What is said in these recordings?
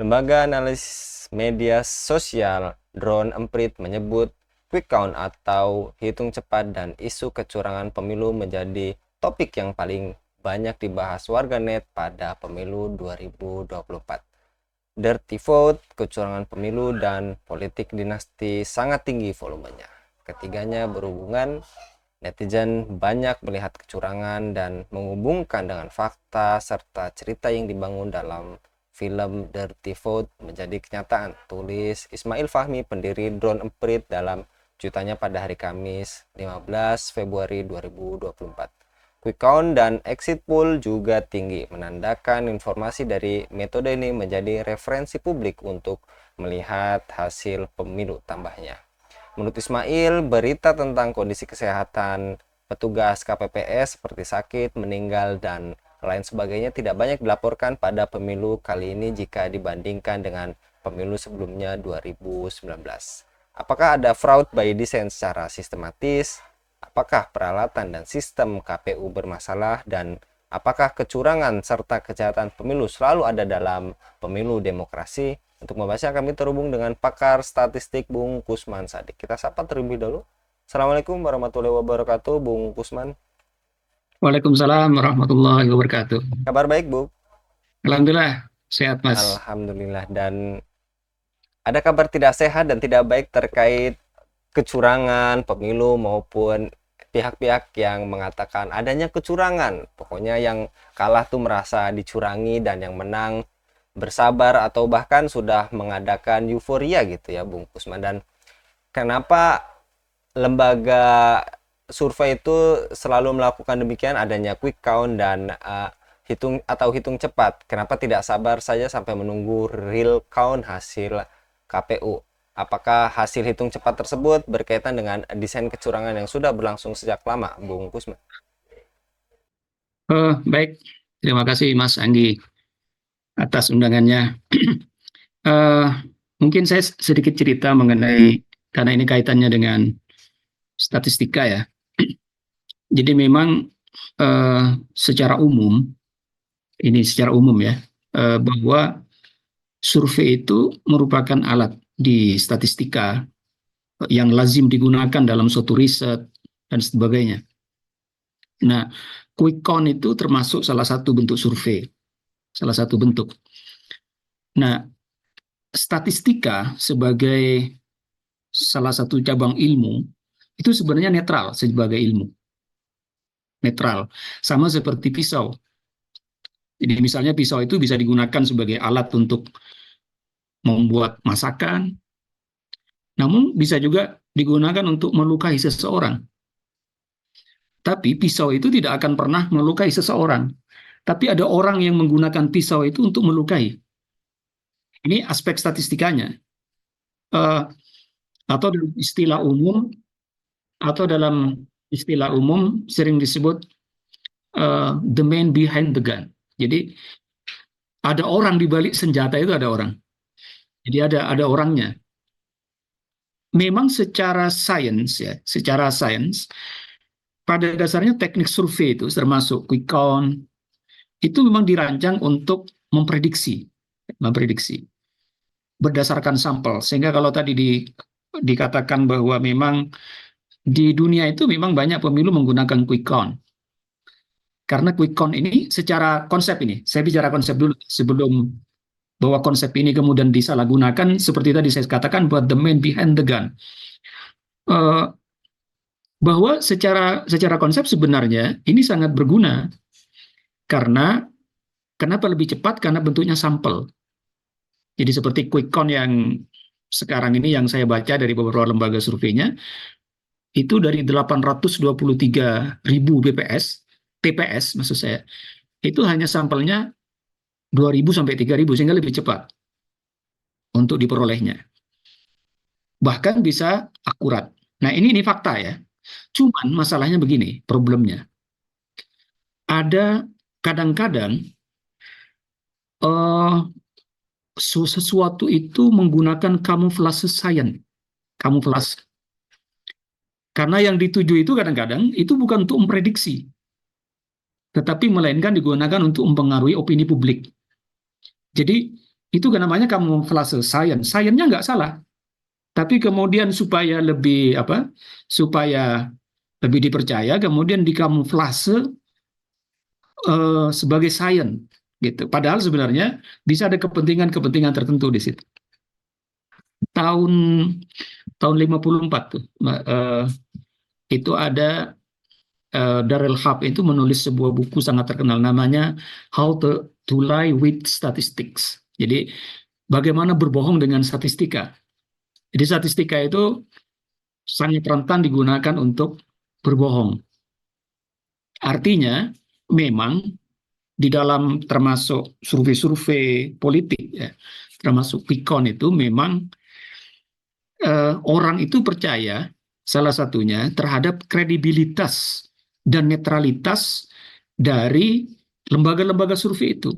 Lembaga analisis media sosial Drone Emprit menyebut quick count atau hitung cepat dan isu kecurangan pemilu menjadi topik yang paling banyak dibahas warganet pada pemilu 2024. Dirty vote, kecurangan pemilu, dan politik dinasti sangat tinggi volumenya. Ketiganya berhubungan. Netizen banyak melihat kecurangan dan menghubungkan dengan fakta serta cerita yang dibangun dalam film Dirty Vote menjadi kenyataan, tulis Ismail Fahmi, pendiri Drone Emprit dalam cuitannya pada hari Kamis 15 Februari 2024. Quick count dan exit poll juga tinggi, menandakan informasi dari metode ini menjadi referensi publik untuk melihat hasil pemilu, tambahnya. Menurut Ismail, berita tentang kondisi kesehatan petugas KPPS seperti sakit, meninggal, dan lain sebagainya tidak banyak dilaporkan pada pemilu kali ini jika dibandingkan dengan pemilu sebelumnya 2019. Apakah ada fraud by design secara sistematis? Apakah peralatan dan sistem KPU bermasalah? Dan apakah kecurangan serta kejahatan pemilu selalu ada dalam pemilu demokrasi? Untuk membahasnya kami terhubung dengan pakar statistik Bung Kusman Sadik. Kita sapa terlebih dahulu. Assalamualaikum warahmatullahi wabarakatuh, Bung Kusman. Waalaikumsalam warahmatullahi wabarakatuh. Kabar baik, Bu? Alhamdulillah, sehat Mas. Alhamdulillah. Dan ada kabar tidak sehat dan tidak baik terkait kecurangan pemilu maupun pihak-pihak yang mengatakan adanya kecurangan. Pokoknya yang kalah tuh merasa dicurangi dan yang menang bersabar atau bahkan sudah mengadakan euforia gitu ya, Bung Kusman. Dan kenapa lembaga survei itu selalu melakukan demikian, adanya quick count dan hitung cepat? Kenapa tidak sabar saja sampai menunggu real count hasil KPU? Apakah hasil hitung cepat tersebut berkaitan dengan desain kecurangan yang sudah berlangsung sejak lama, Bung Kusman? Baik, terima kasih Mas Anggi atas undangannya. Eh, Mungkin saya sedikit cerita mengenai, karena ini kaitannya dengan statistika ya. Jadi memang secara umum, ini secara umum ya, bahwa survei itu merupakan alat di statistika yang lazim digunakan dalam suatu riset dan sebagainya. Nah, quick count itu termasuk salah satu bentuk survei, salah satu bentuk. Nah, statistika sebagai salah satu cabang ilmu itu sebenarnya netral sebagai ilmu, netral. Sama seperti pisau. Jadi misalnya pisau itu bisa digunakan sebagai alat untuk membuat masakan, namun bisa juga digunakan untuk melukai seseorang. Tapi pisau itu tidak akan pernah melukai seseorang. Tapi ada orang yang menggunakan pisau itu untuk melukai. Ini aspek statistikanya. Uh, atau dalam istilah umum sering disebut the man behind the gun. Jadi ada orang di balik senjata, itu ada orang. Jadi ada orangnya. Memang secara sains ya, secara sains pada dasarnya teknik survei itu termasuk quick count itu memang dirancang untuk memprediksi berdasarkan sampel. Sehingga kalau tadi dikatakan bahwa memang di dunia itu memang banyak pemilu menggunakan quick count. Karena quick count ini secara konsep ini, saya bicara konsep dulu sebelum bahwa konsep ini kemudian disalahgunakan, seperti tadi saya katakan buat the man behind the gun. Bahwa secara konsep sebenarnya ini sangat berguna. Karena kenapa lebih cepat? Karena bentuknya sampel. Jadi seperti quick count yang sekarang ini yang saya baca dari beberapa lembaga surveinya, itu dari 823.000 TPS maksud saya, itu hanya sampelnya 2.000 sampai 3.000, sehingga lebih cepat untuk diperolehnya. Bahkan bisa akurat. Nah ini fakta ya. Cuman masalahnya begini, problemnya. Ada kadang-kadang sesuatu itu menggunakan kamuflase sains, kamuflase. Karena yang dituju itu kadang-kadang itu bukan untuk memprediksi, tetapi melainkan digunakan untuk mempengaruhi opini publik. Jadi Itu kan namanya kamuflase science. Science-nya nggak salah, tapi kemudian supaya lebih dipercaya, kemudian dikamuflase sebagai science gitu. Padahal sebenarnya bisa ada kepentingan-kepentingan tertentu di situ. Tahun tahun 54 tuh, itu ada Darrell Hub itu menulis sebuah buku sangat terkenal namanya How to Lie with Statistics. Jadi bagaimana berbohong dengan statistika. Jadi statistika itu sangat rentan digunakan untuk berbohong. Artinya memang di dalam termasuk survei-survei politik ya, termasuk Pikon itu memang orang itu percaya salah satunya terhadap kredibilitas dan netralitas dari lembaga-lembaga survei itu.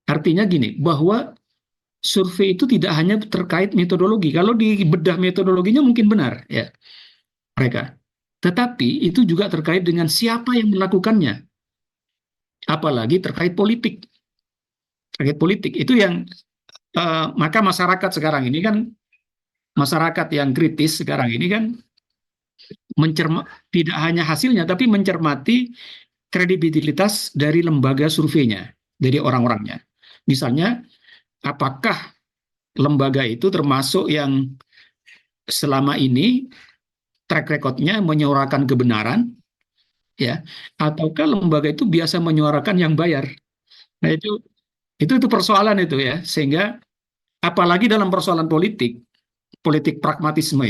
Artinya gini, bahwa survei itu tidak hanya terkait metodologi. Kalau di bedah metodologinya mungkin benar ya mereka. Tetapi itu juga terkait dengan siapa yang melakukannya. Apalagi terkait politik. Terkait politik itu yang maka masyarakat sekarang ini kan, masyarakat yang kritis sekarang ini kan tidak hanya hasilnya tapi mencermati kredibilitas dari lembaga surveinya, dari orang-orangnya. Misalnya, apakah lembaga itu termasuk yang selama ini track record-nya menyuarakan kebenaran, ya, ataukah lembaga itu biasa menyuarakan yang bayar? Nah itu persoalan itu ya, sehingga apalagi dalam persoalan politik, politik pragmatisme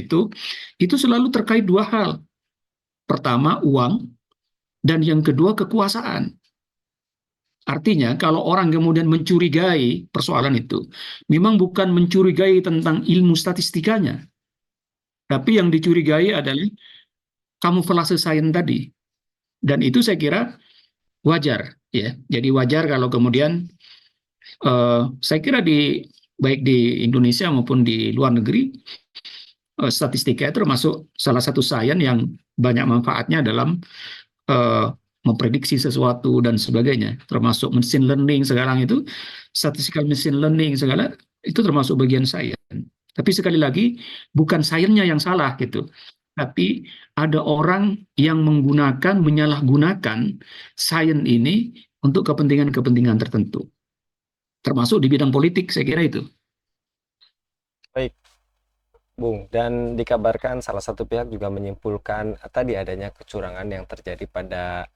itu selalu terkait dua hal. Pertama, uang, dan yang kedua, kekuasaan. Artinya, kalau orang kemudian mencurigai persoalan itu, memang bukan mencurigai tentang ilmu statistikanya, tapi yang dicurigai adalah kamuflase sains tadi. Dan itu saya kira wajar, ya. Jadi wajar kalau kemudian saya kira baik di Indonesia maupun di luar negeri, statistika itu termasuk salah satu sains yang banyak manfaatnya dalam memprediksi sesuatu dan sebagainya, termasuk machine learning sekarang itu, statistical machine learning segala itu termasuk bagian sains. Tapi sekali lagi bukan sainsnya yang salah gitu, tapi ada orang yang menyalahgunakan sains ini untuk kepentingan-kepentingan tertentu, termasuk di bidang politik, saya kira itu. Baik, Bung. Dan dikabarkan salah satu pihak juga menyimpulkan tadi adanya kecurangan yang terjadi pada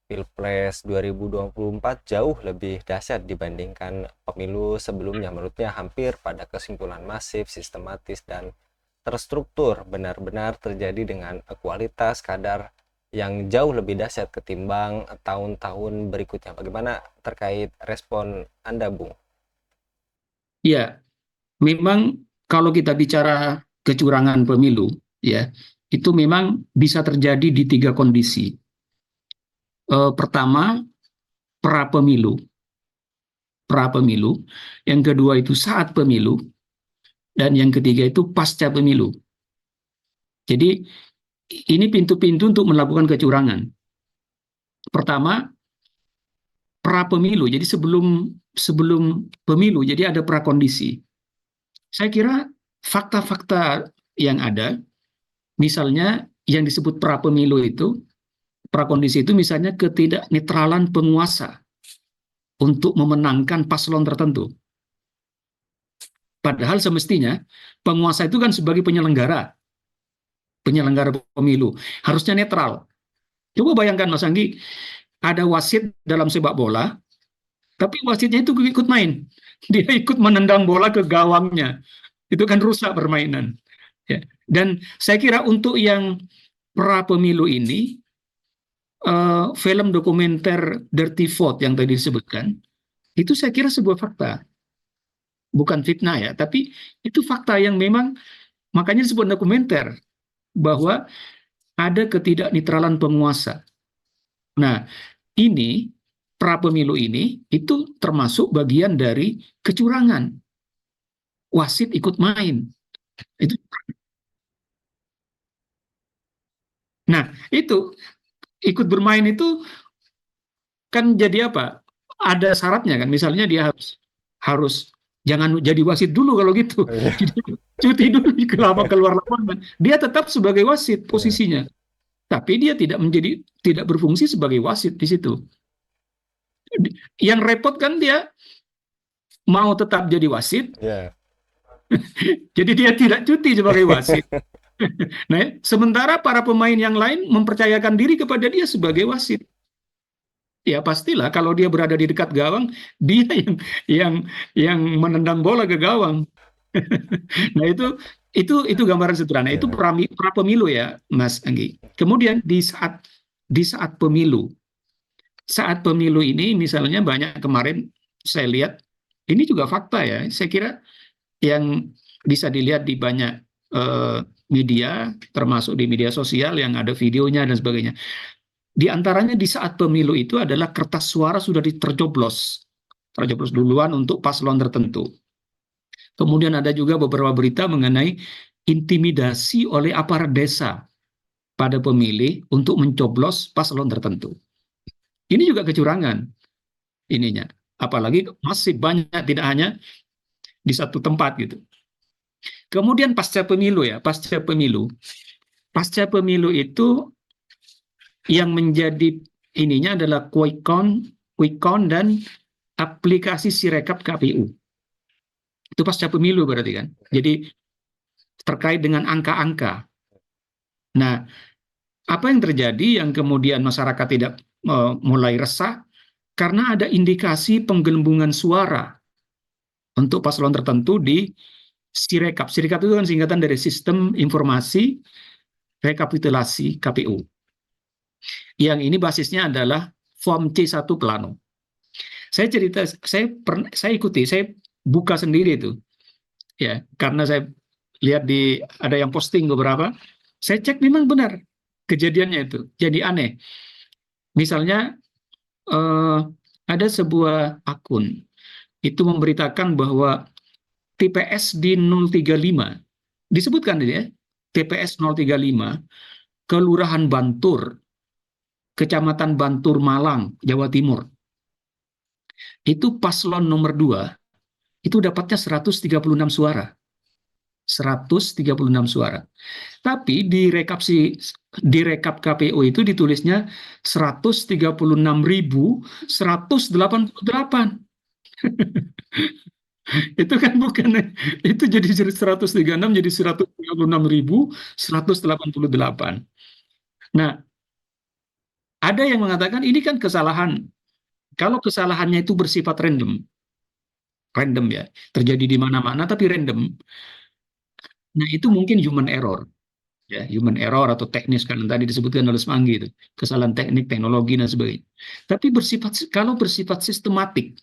Pilpres 2024 jauh lebih dahsyat dibandingkan pemilu sebelumnya. Menurutnya hampir pada kesimpulan masif, sistematis, dan terstruktur, benar-benar terjadi dengan kualitas kadar yang jauh lebih dahsyat ketimbang tahun-tahun berikutnya. Bagaimana terkait respon Anda, Bung? Ya, memang kalau kita bicara kecurangan pemilu, ya, itu memang bisa terjadi di tiga kondisi. Pertama, pra pemilu, yang kedua itu saat pemilu, dan yang ketiga itu pasca pemilu. Jadi ini pintu-pintu untuk melakukan kecurangan. Pertama, pra pemilu, jadi sebelum pemilu, jadi ada prakondisi. Saya kira fakta-fakta yang ada, misalnya yang disebut pra pemilu itu, prakondisi itu misalnya ketidaknetralan penguasa untuk memenangkan paslon tertentu. Padahal semestinya penguasa itu kan sebagai penyelenggara pemilu, harusnya netral. Coba bayangkan Mas Anggi, ada wasit dalam sepak bola, tapi wasitnya itu ikut main. Dia ikut menendang bola ke gawangnya. Itu kan rusak permainan. Ya. Dan saya kira untuk yang pra pemilu ini, film dokumenter Dirty Vote yang tadi disebutkan, itu saya kira sebuah fakta. Bukan fitnah ya, tapi itu fakta yang memang, makanya disebut dokumenter, bahwa ada ketidaknetralan penguasa. Nah, ini, pra pemilu ini, itu termasuk bagian dari kecurangan. Wasit ikut main. Nah, itu ikut bermain itu kan jadi apa? Ada syaratnya kan. Misalnya dia harus harus jangan jadi wasit dulu kalau gitu. Oh, iya. Jadi, cuti dulu keluar lapangan. Dia tetap sebagai wasit Iya. posisinya, tapi dia tidak berfungsi sebagai wasit di situ. Yang repot kan dia mau tetap jadi wasit, Iya. jadi dia tidak cuti sebagai wasit. Nah, sementara para pemain yang lain mempercayakan diri kepada dia sebagai wasit. Ya pastilah kalau dia berada di dekat gawang, dia yang yang menendang bola ke gawang. Nah, itu gambaran sederhana. Itu Iya. pra pemilu ya, Mas Anggi. Kemudian di saat pemilu ini misalnya banyak kemarin saya lihat, ini juga fakta ya. Saya kira yang bisa dilihat di banyak eh, media, termasuk di media sosial yang ada videonya dan sebagainya. Di antaranya di saat pemilu itu adalah kertas suara sudah terjoblos duluan untuk paslon tertentu. Kemudian ada juga beberapa berita mengenai intimidasi oleh aparat desa pada pemilih untuk mencoblos paslon tertentu. Ini juga kecurangan ininya. Apalagi masih banyak, tidak hanya di satu tempat gitu. Kemudian pasca pemilu itu yang menjadi ininya adalah quick count dan aplikasi Sirekap KPU. Itu pasca pemilu berarti kan. Jadi terkait dengan angka-angka. Nah, apa yang terjadi yang kemudian masyarakat tidak mulai resah karena ada indikasi penggelembungan suara untuk paslon tertentu di Sirekap. Sirekap itu kan singkatan dari Sistem Informasi Rekapitulasi KPU. Yang ini basisnya adalah form C1 Plano. Saya ikuti, saya buka sendiri itu, ya, karena saya lihat ada yang posting beberapa, saya cek memang benar kejadiannya itu. Jadi aneh. Misalnya ada sebuah akun itu memberitakan bahwa TPS di 035 disebutkan ya, TPS 035 Kelurahan Bantur, Kecamatan Bantur Malang, Jawa Timur. Itu paslon nomor 2 itu dapatnya 136 suara. 136 suara. Tapi di rekap KPU itu ditulisnya 136.188. Itu kan bukan, itu jadi 136 jadi 136.188. Nah, ada yang mengatakan ini kan kesalahan. Kalau kesalahannya itu bersifat random ya, terjadi di mana-mana tapi random. Nah, itu mungkin human error. Ya, human error atau teknis kan tadi disebutkan oleh Semanggi itu, kesalahan teknik, teknologi dan sebagainya. Tapi kalau bersifat sistematik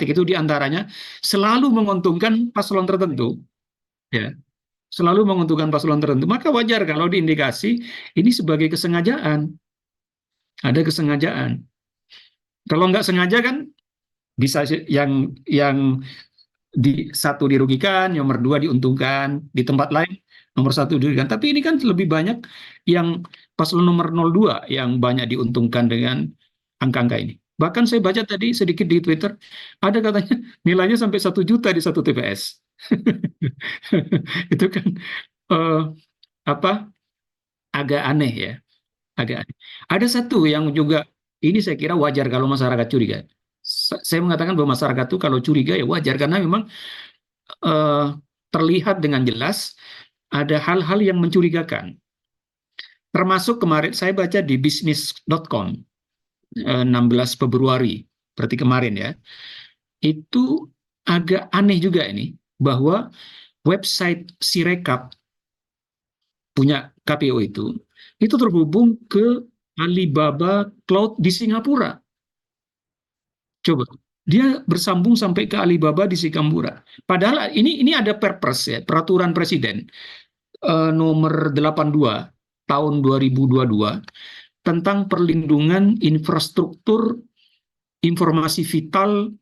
itu diantaranya selalu menguntungkan paslon tertentu, ya, selalu menguntungkan paslon tertentu. Maka wajar kalau diindikasi ini sebagai kesengajaan, ada kesengajaan. Kalau nggak sengaja kan bisa yang satu dirugikan, nomor dua diuntungkan, di tempat lain nomor satu dirugikan. Tapi ini kan lebih banyak yang paslon nomor 02 yang banyak diuntungkan dengan angka-angka ini. Bahkan saya baca tadi sedikit di Twitter, ada katanya nilainya sampai 1 juta di satu TPS. Itu kan eh, apa agak aneh ya, agak aneh. Ada satu yang juga ini saya kira wajar kalau masyarakat curiga. Saya mengatakan bahwa masyarakat itu kalau curiga ya wajar karena memang eh, terlihat dengan jelas ada hal-hal yang mencurigakan. Termasuk kemarin saya baca di bisnis.com 16 Februari, berarti kemarin ya. Itu agak aneh juga ini bahwa website Sirekap punya KPU itu terhubung ke Alibaba Cloud di Singapura. Coba dia bersambung sampai ke Alibaba di Singapura. Padahal ini ada Perpres ya, peraturan presiden nomor 82 tahun 2022 tentang perlindungan infrastruktur informasi vital,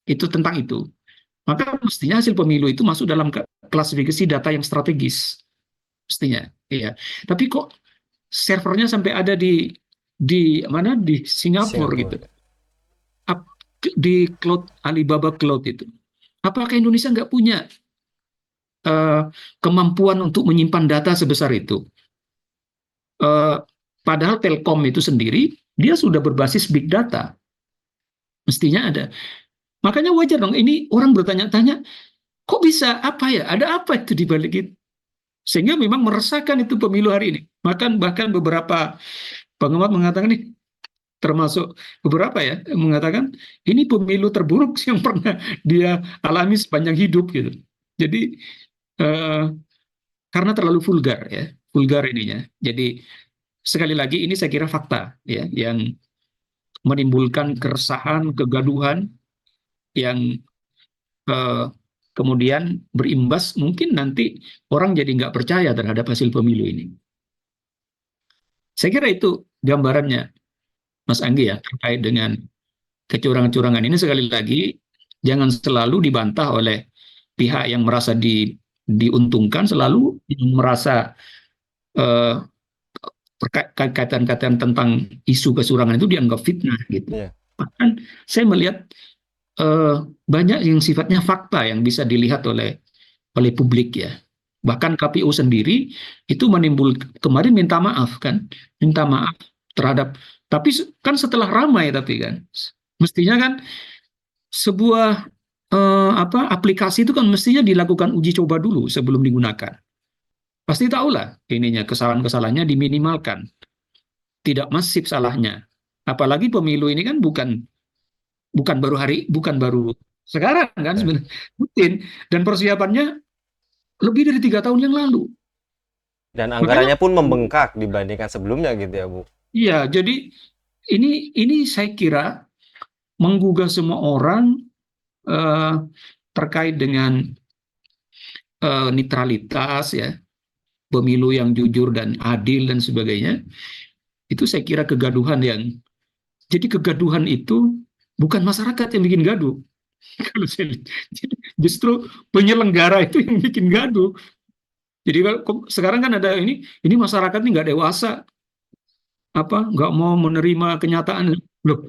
itu tentang itu. Maka mestinya hasil pemilu itu masuk dalam klasifikasi data yang strategis, mestinya. Iya. Tapi kok servernya sampai ada di mana di Singapura gitu. Singapura. di cloud Alibaba Cloud itu. Apakah Indonesia nggak punya eh, kemampuan untuk menyimpan data sebesar itu? Eh, Padahal Telkom itu sendiri dia sudah berbasis big data, mestinya ada. Makanya wajar dong. Ini orang bertanya-tanya, kok bisa? Apa ya? Ada apa itu di balik itu? Sehingga memang meresahkan itu pemilu hari ini. Bahkan beberapa pengamat mengatakan nih, termasuk beberapa ya mengatakan ini pemilu terburuk yang pernah dia alami sepanjang hidup gitu. Jadi eh, karena terlalu vulgar ya, vulgar ininya. Jadi sekali lagi ini saya kira fakta ya yang menimbulkan keresahan, kegaduhan yang eh, kemudian berimbas mungkin nanti orang jadi nggak percaya terhadap hasil pemilu ini. Saya kira itu gambarannya, Mas Anggi ya, terkait dengan kecurangan-curangan ini. Sekali lagi jangan selalu dibantah oleh pihak yang merasa diuntungkan, selalu yang merasa eh, kaitan-kaitan tentang isu kecurangan itu dianggap fitnah gitu. Iya. Bahkan saya melihat eh, banyak yang sifatnya fakta yang bisa dilihat oleh publik ya. Bahkan KPU sendiri itu kemarin minta maaf kan, minta maaf terhadap, tapi kan setelah ramai tapi kan, mestinya kan sebuah aplikasi itu kan mestinya dilakukan uji coba dulu sebelum digunakan. Pasti tahulah ininya kesalahan-kesalahannya diminimalkan, tidak masif salahnya. Apalagi pemilu ini kan bukan baru sekarang kan Nah, sebenarnya rutin dan persiapannya lebih dari 3 tahun yang lalu. dan Makanya anggarannya pun membengkak dibandingkan sebelumnya gitu ya, Bu. iya, jadi ini saya kira menggugah semua orang eh, terkait dengan netralitas ya, pemilu yang jujur dan adil dan sebagainya. Itu saya kira kegaduhan yang jadi kegaduhan itu bukan masyarakat yang bikin gaduh. Kalau saya lihat. Justru penyelenggara itu yang bikin gaduh. Jadi sekarang kan ada ini masyarakat ini nggak dewasa, nggak mau menerima kenyataan. Loh,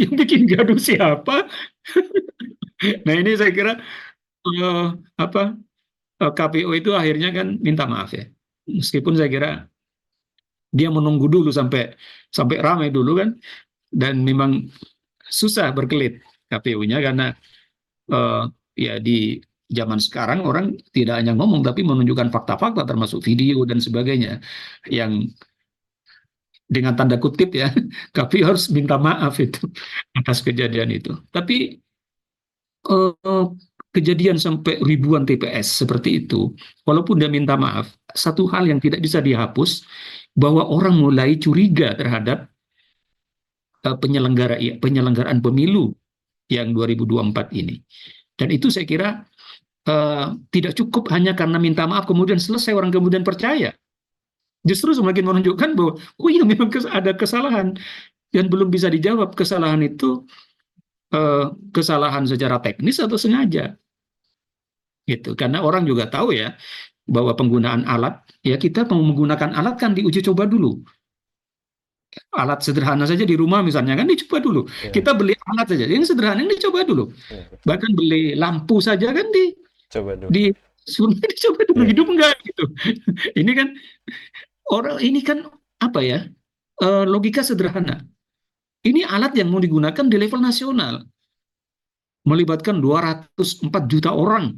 yang bikin gaduh siapa? Nah ini saya kira eh, apa KPU itu akhirnya kan minta maaf ya. Meskipun saya kira dia menunggu dulu sampai sampai ramai dulu kan, dan memang susah berkelit KPU-nya karena eh, ya di zaman sekarang orang tidak hanya ngomong tapi menunjukkan fakta-fakta termasuk video dan sebagainya yang dengan tanda kutip ya KPU harus minta maaf itu atas kejadian itu. Tapi eh, kejadian sampai ribuan TPS seperti itu, walaupun dia minta maaf, satu hal yang tidak bisa dihapus bahwa orang mulai curiga terhadap penyelenggaraan pemilu yang 2024 ini. Dan itu saya kira tidak cukup hanya karena minta maaf kemudian selesai orang kemudian percaya. Justru semakin menunjukkan bahwa oh iya memang ada kesalahan dan belum bisa dijawab kesalahan itu kesalahan secara teknis atau sengaja gitu. Karena orang juga tahu ya bahwa penggunaan alat ya kita menggunakan alat kan diuji coba dulu. Alat sederhana saja di rumah misalnya kan dicoba dulu. Iya, Kita beli alat saja yang sederhana yang dicoba dulu. iya. Bahkan beli lampu saja kan Coba dulu. di dicoba dulu Iya. hidup enggak gitu. Ini kan ini kan apa ya? Logika sederhana. Ini alat yang mau digunakan di level nasional, melibatkan 204 juta orang.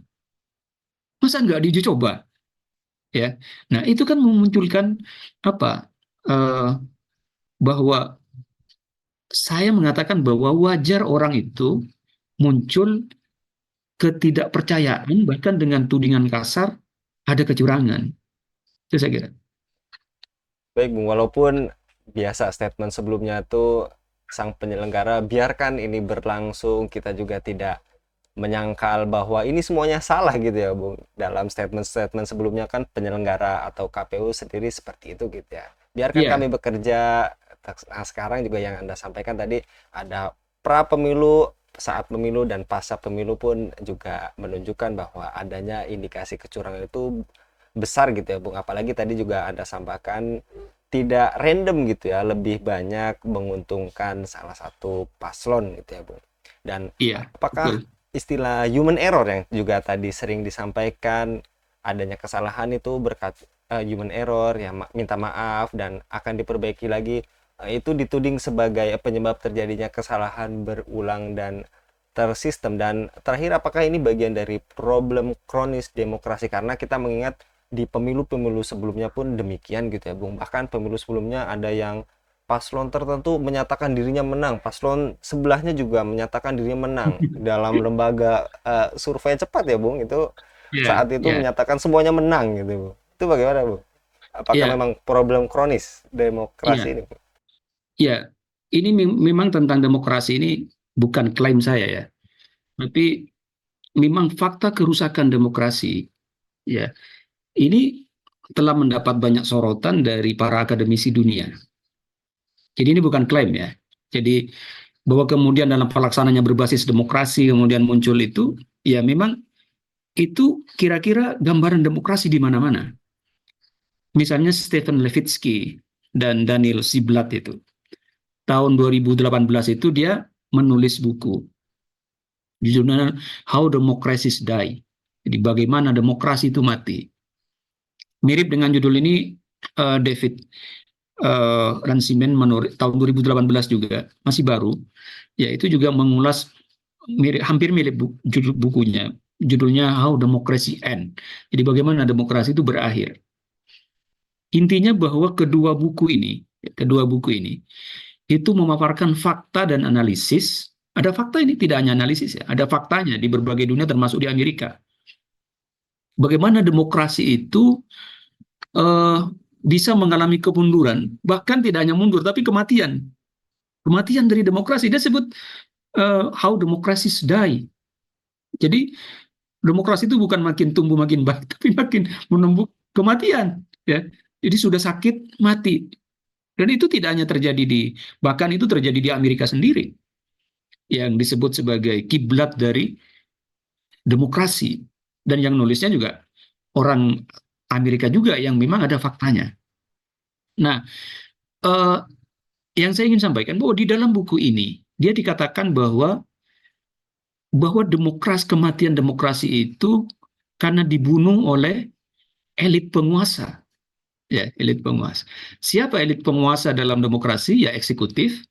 Masa nggak diuji coba? Ya, nah itu kan memunculkan apa? eh, Bahwa saya mengatakan bahwa wajar orang itu muncul ketidakpercayaan bahkan dengan tudingan kasar ada kecurangan. Itu saya kira. Baik, Bung, walaupun biasa statement sebelumnya tuh sang penyelenggara biarkan ini berlangsung, kita juga tidak menyangkal bahwa ini semuanya salah gitu ya, Bung. Dalam statement-statement sebelumnya kan penyelenggara atau KPU sendiri seperti itu gitu ya. Biarkan kami Iya, bekerja. Nah, sekarang juga yang Anda sampaikan tadi ada pra pemilu, saat pemilu dan pasca pemilu pun juga menunjukkan bahwa adanya indikasi kecurangan itu besar gitu ya, Bung. Apalagi tadi juga Anda sampaikan tidak random gitu ya, lebih banyak menguntungkan salah satu paslon gitu ya, Bung. Dan Iya, apakah betul. istilah human error yang juga tadi sering disampaikan, adanya kesalahan itu berkat human error ya, minta maaf dan akan diperbaiki lagi, itu dituding sebagai penyebab terjadinya kesalahan berulang dan tersistem. Dan terakhir, apakah ini bagian dari problem kronis demokrasi, karena kita mengingat di pemilu-pemilu sebelumnya pun demikian gitu ya Bung, bahkan pemilu sebelumnya ada yang paslon tertentu menyatakan dirinya menang, paslon sebelahnya juga menyatakan dirinya menang dalam lembaga survei cepat ya Bung, itu Iya, saat itu iya, menyatakan semuanya menang gitu Bu. Itu bagaimana Bu? Apakah iya, memang problem kronis demokrasi iya, ini Bu? iya. Ini memang tentang demokrasi ini bukan klaim saya ya, tapi memang fakta kerusakan demokrasi. Ya, ini telah mendapat banyak sorotan dari para akademisi dunia. Jadi ini bukan klaim ya. Jadi bahwa kemudian dalam pelaksanaannya berbasis demokrasi kemudian muncul itu, ya memang itu kira-kira gambaran demokrasi di mana-mana. Misalnya Stephen Levitsky dan Daniel Ziblatt itu. Tahun 2018 itu dia menulis buku judulnya How Democracies Die. Jadi bagaimana demokrasi itu mati. Mirip dengan judul ini David Runciman tahun 2018 juga, masih baru. Ya itu juga mengulas hampir mirip judul bukunya. Judulnya How Democracy End. Jadi bagaimana demokrasi itu berakhir. Intinya bahwa kedua buku ini itu memaparkan fakta dan analisis. Ada fakta, ini tidak hanya analisis ya, ada faktanya di berbagai dunia termasuk di Amerika. Bagaimana demokrasi itu eh, bisa mengalami kemunduran, bahkan tidak hanya mundur tapi kematian. Kematian dari demokrasi. Dia sebut how democracies die. Jadi demokrasi itu bukan makin tumbuh makin baik, tapi makin menembus kematian. Ya, jadi sudah sakit mati. Dan itu tidak hanya terjadi bahkan itu terjadi di Amerika sendiri, yang disebut sebagai kiblat dari demokrasi. Dan yang nulisnya juga orang Amerika juga yang memang ada faktanya. Nah, eh, yang saya ingin sampaikan bahwa di dalam buku ini dia dikatakan bahwa kematian demokrasi itu karena dibunuh oleh elit penguasa. Ya, elit penguasa. Siapa elit penguasa dalam demokrasi? Ya, eksekutif,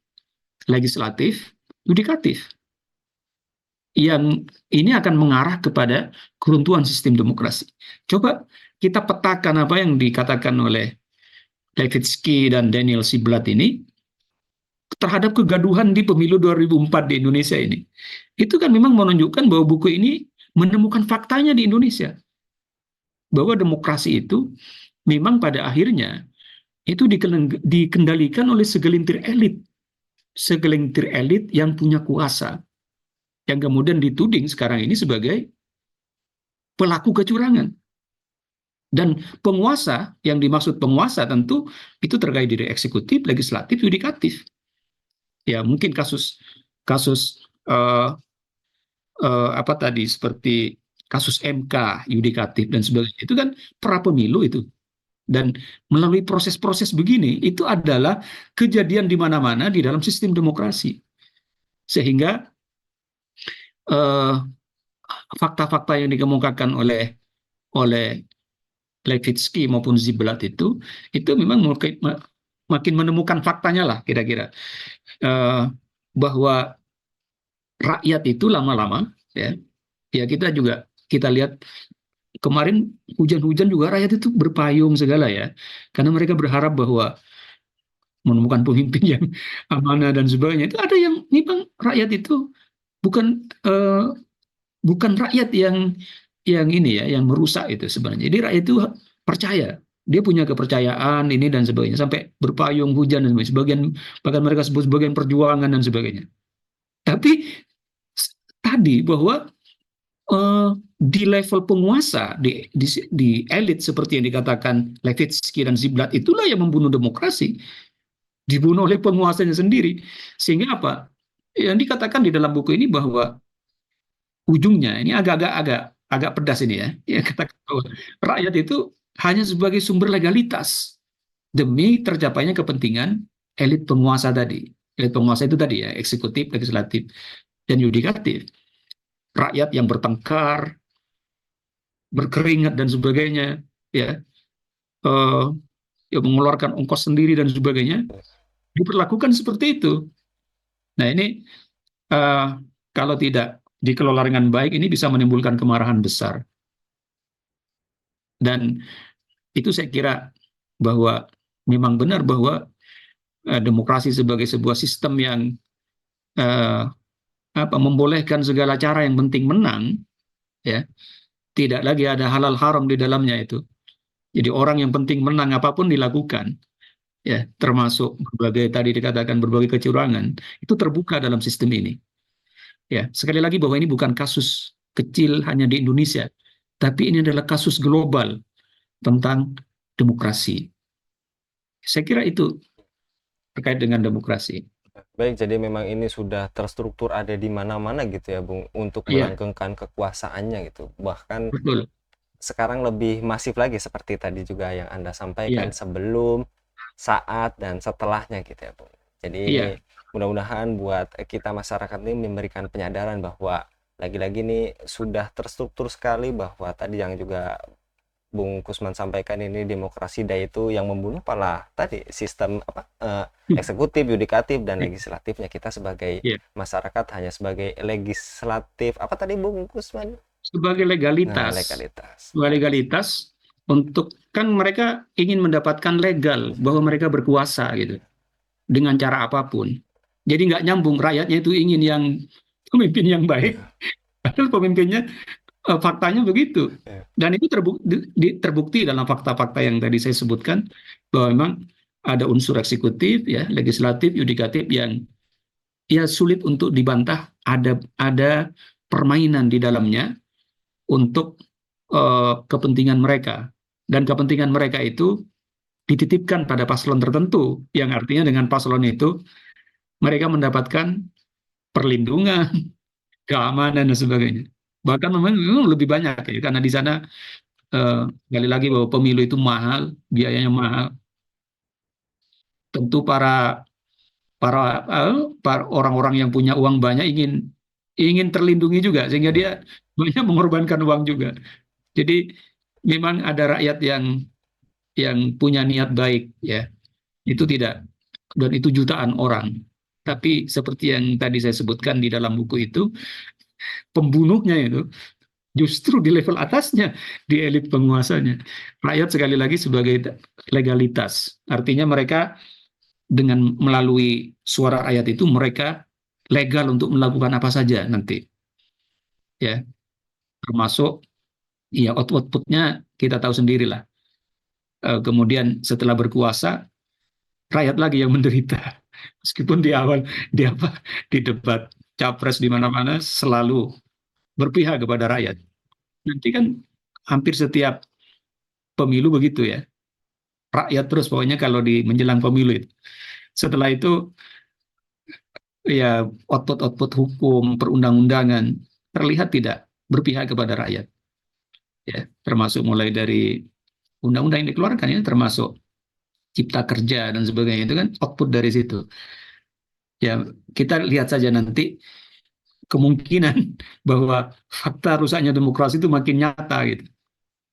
legislatif, yudikatif. Yang ini akan mengarah kepada keruntuhan sistem demokrasi. Coba kita petakan apa yang dikatakan oleh Levitsky dan Daniel Ziblatt ini terhadap kegaduhan di pemilu 2004 di Indonesia ini. Itu kan memang menunjukkan bahwa buku ini menemukan faktanya di Indonesia. Bahwa demokrasi itu memang pada akhirnya itu dikendalikan oleh segelintir elit. Segelintir elit yang punya kuasa. Yang kemudian dituding sekarang ini sebagai pelaku kecurangan. Dan penguasa, yang dimaksud penguasa tentu itu terkait dari eksekutif, legislatif, yudikatif. Ya mungkin kasus kasus apa tadi seperti kasus MK, yudikatif dan sebagainya itu kan pra pemilu itu. Dan melalui proses-proses begini itu adalah kejadian di mana-mana di dalam sistem demokrasi. Sehingga eh, fakta-fakta yang dikemukakan oleh Levitsky maupun Ziblatt itu memang makin menemukan faktanya lah kira-kira. Bahwa rakyat itu lama-lama ya, ya kita lihat kemarin hujan-hujan juga rakyat itu berpayung segala ya, karena mereka berharap bahwa menemukan pemimpin yang amanah dan sebagainya. Itu ada yang memang rakyat itu bukan bukan rakyat yang ini ya, yang merusak itu sebenarnya. Jadi rakyat itu percaya, dia punya kepercayaan ini dan sebagainya, sampai berpayung hujan dan sebagainya. Sebagian bahkan mereka sebut sebagian perjuangan dan sebagainya. Tapi tadi bahwa di level penguasa, di elit seperti yang dikatakan Levitsky dan Ziblatt, itulah yang membunuh demokrasi, dibunuh oleh penguasanya sendiri. Sehingga apa? Yang dikatakan di dalam buku ini bahwa ujungnya ini agak pedas ini ya. Ya katakan bahwa rakyat itu hanya sebagai sumber legalitas demi tercapainya kepentingan elit penguasa tadi. Elit penguasa itu tadi ya, eksekutif, legislatif, dan yudikatif. Rakyat yang bertengkar, berkeringat dan sebagainya, ya, eh, ya mengeluarkan ongkos sendiri dan sebagainya, diperlakukan seperti itu. Nah ini eh, kalau tidak dikelola dengan baik, ini bisa menimbulkan kemarahan besar. Dan itu saya kira bahwa memang benar bahwa demokrasi sebagai sebuah sistem yang eh, membolehkan segala cara yang penting menang, ya, tidak lagi ada halal haram di dalamnya itu. Jadi orang yang penting menang apapun dilakukan, ya, termasuk berbagai tadi dikatakan berbagai kecurangan itu terbuka dalam sistem ini. Ya, sekali lagi bahwa ini bukan kasus kecil hanya di Indonesia, tapi ini adalah kasus global tentang demokrasi. Saya kira itu terkait dengan demokrasi. Baik, jadi memang ini sudah terstruktur ada di mana-mana gitu ya, Bung, untuk Iya, melanggengkan kekuasaannya gitu. Bahkan betul. sekarang lebih masif lagi seperti tadi juga yang Anda sampaikan, Iya, sebelum, saat, dan setelahnya gitu ya, Bung. Jadi ini iya, mudah-mudahan buat kita masyarakat ini memberikan penyadaran bahwa lagi-lagi ini sudah terstruktur sekali, bahwa tadi yang juga Bung Kusman sampaikan, ini demokrasi day itu yang membunuh malah tadi sistem eksekutif, yudikatif, dan iya, legislatifnya. Kita sebagai iya. masyarakat hanya sebagai legislatif, apa tadi Bung Kusman? Sebagai Nah, legalitas, legalitas. sebagai legalitas untuk kan mereka ingin mendapatkan legal bahwa mereka berkuasa gitu dengan cara apapun. Jadi nggak nyambung rakyatnya itu ingin yang pemimpin yang baik, Iya, padahal pemimpinnya faktanya begitu. iya. Dan itu terbukti dalam fakta-fakta yang tadi saya sebutkan bahwa memang ada unsur eksekutif, ya, legislatif, yudikatif yang ya sulit untuk dibantah. Ada permainan di dalamnya untuk kepentingan mereka, dan kepentingan mereka itu dititipkan pada paslon tertentu, yang artinya dengan paslon itu mereka mendapatkan perlindungan, keamanan dan sebagainya. Bahkan memang lebih banyak ya, karena di sana sekali lagi bahwa pemilu itu mahal, biayanya mahal. Tentu para para para orang-orang yang punya uang banyak ingin ingin terlindungi juga, sehingga Hmm. dia banyak mengorbankan uang juga. Jadi memang ada rakyat yang punya niat baik, ya, itu tidak, dan itu jutaan orang. Tapi seperti yang tadi saya sebutkan di dalam buku itu, pembunuhnya itu justru di level atasnya, di elit penguasanya. Rakyat sekali lagi sebagai legalitas, artinya mereka dengan melalui suara rakyat itu mereka legal untuk melakukan apa saja nanti, ya, termasuk ya outputnya kita tahu sendirilah. Kemudian setelah berkuasa, rakyat lagi yang menderita. Meskipun di awal di apa di debat capres di mana-mana selalu berpihak kepada rakyat. Nanti kan hampir setiap pemilu begitu ya. Rakyat terus pokoknya kalau di menjelang pemilu itu. Setelah itu ya output-output hukum, perundang-undangan terlihat tidak berpihak kepada rakyat. Ya, termasuk mulai dari undang-undang yang dikeluarkan ya, termasuk cipta kerja dan sebagainya, itu kan output dari situ. Ya, kita lihat saja nanti kemungkinan bahwa fakta rusaknya demokrasi itu makin nyata gitu.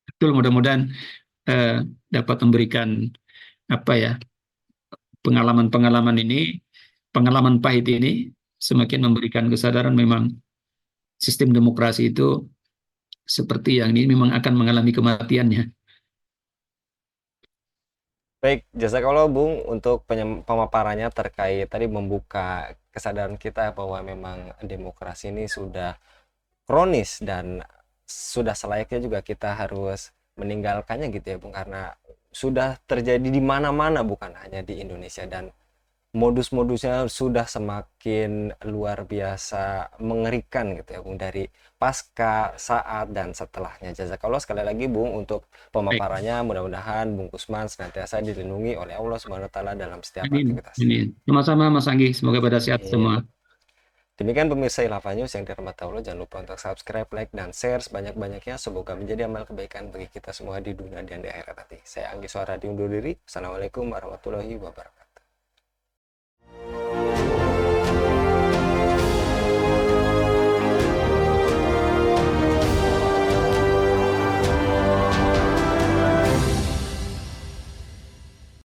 Betul, mudah-mudahan dapat memberikan apa ya, pengalaman-pengalaman ini, pengalaman pahit ini semakin memberikan kesadaran memang sistem demokrasi itu seperti yang ini memang akan mengalami kematiannya. Baik, jazakallah Bung untuk pemaparannya terkait tadi membuka kesadaran kita bahwa memang demokrasi ini sudah kronis dan sudah selayaknya juga kita harus meninggalkannya gitu ya Bung, karena sudah terjadi di mana-mana bukan hanya di Indonesia, dan modus-modusnya sudah semakin luar biasa mengerikan gitu ya Bung, dari pasca, saat, dan setelahnya. Jazakallah sekali lagi Bung untuk Baik, pemaparannya. Mudah-mudahan Bung Kusman senantiasa dilindungi oleh Allah Subhanahu wa taala dalam setiap amin, aktivitasnya. amin. Sama-sama Mas Anggi, semoga pada sehat Amin. semua. Demikian pemirsa Ilhava News yang dirahmati Allah, jangan lupa untuk subscribe, like, dan share sebanyak-banyaknya. Semoga menjadi amal kebaikan bagi kita semua di dunia dan di akhirat nanti. Saya Anggi Suara undur diri. Assalamualaikum warahmatullahi wabarakatuh.